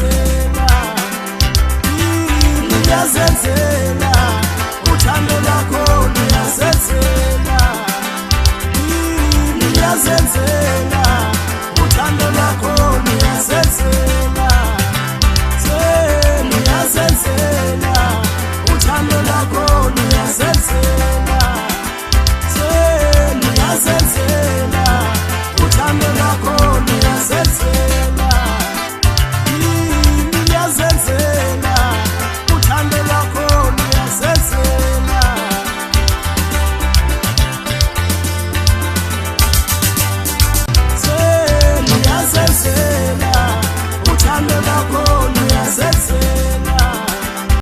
liyazenzela, liyazenzela, uthando lakho liyazenzela, liyazenzela, uthando lakho liyazenzela, liyazenzela, uthando lakho liyazenzela, liyazenzela, uthando lakho liyazenzela.